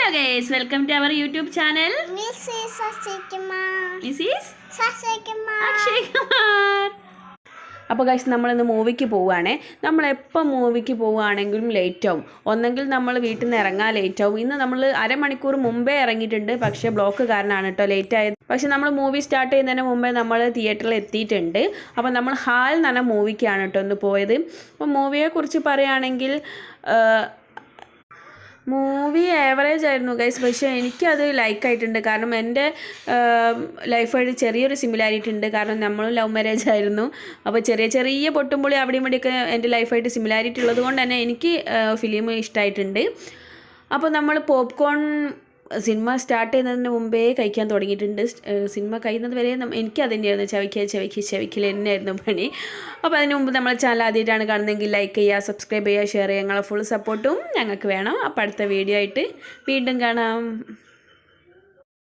Hello guys, welcome to our YouTube channel. This is Sasikumar. This is Sasikumar. Akshay Kumar. അപ്പോൾ guys നമ്മളിന്ന് മൂവിക്ക് പോവുകയാണേ. നമ്മളെപ്പോൾ മൂവിക്ക് പോവുകയാണെങ്കിലും late ആവും. ഒന്നെങ്കിൽ നമ്മൾ വീട്ടിൽ നിന്ന് ഇറങ്ങാൻ ലേറ്റ് ആവും. ഇന്ന് നമ്മൾ അരമണിക്കൂർ മുമ്പേ ഇറങ്ങിയിട്ടുണ്ട്, പക്ഷേ ബ്ലോക്ക് കാരണമാണ് കേട്ടോ ലേറ്റ് ആയത്. പക്ഷേ നമ്മൾ മൂവി സ്റ്റാർട്ട് ചെയ്യുന്നതിന് മുമ്പേ നമ്മൾ തിയേറ്ററിൽ എത്തിയിട്ടുണ്ട്. അപ്പോൾ നമ്മൾ ഹാൽ എന്ന് പറഞ്ഞ മൂവിക്കാണ് കേട്ടോ ഒന്ന് പോയത്. അപ്പോൾ മൂവിയെക്കുറിച്ച് പറയുകയാണെങ്കിൽ മൂവി ആവറേജ് ആയിരുന്നു ഗൈസ്, പക്ഷേ എനിക്കത് ലൈക്കായിട്ടുണ്ട്. കാരണം എൻ്റെ ലൈഫായിട്ട് ചെറിയൊരു സിമിലാരിറ്റി ഉണ്ട്. കാരണം നമ്മളും ലവ് മാരേജ് ആയിരുന്നു. അപ്പോൾ ചെറിയ പൊട്ടുംപൊളി അവിടെയും ഇവിടെയൊക്കെ എൻ്റെ ലൈഫായിട്ട് സിമിലാരിറ്റി ഉള്ളത് കൊണ്ട് തന്നെ എനിക്ക് ഫിലിം ഇഷ്ടമായിട്ടുണ്ട്. അപ്പോൾ നമ്മൾ പോപ്കോൺ സിനിമ സ്റ്റാർട്ട് ചെയ്യുന്നതിന് മുമ്പേ കഴിക്കാൻ തുടങ്ങിയിട്ടുണ്ട്. സിനിമ കഴിയുന്നത് വരെ എനിക്കത് തന്നെയായിരുന്നു, ചവയ്ക്കൽ തന്നെയായിരുന്നു പണി. അപ്പോൾ അതിന് മുമ്പ് നമ്മളെ ചാനൽ ആദ്യമായിട്ടാണ് കാണുന്നതെങ്കിൽ ലൈക്ക് ചെയ്യുക, സബ്സ്ക്രൈബ് ചെയ്യുക, ഷെയർ ചെയ്യുക. ഞങ്ങളെ ഫുൾ സപ്പോർട്ടും ഞങ്ങൾക്ക് വേണം. അപ്പോൾ അടുത്ത വീഡിയോ ആയിട്ട് വീണ്ടും കാണാം.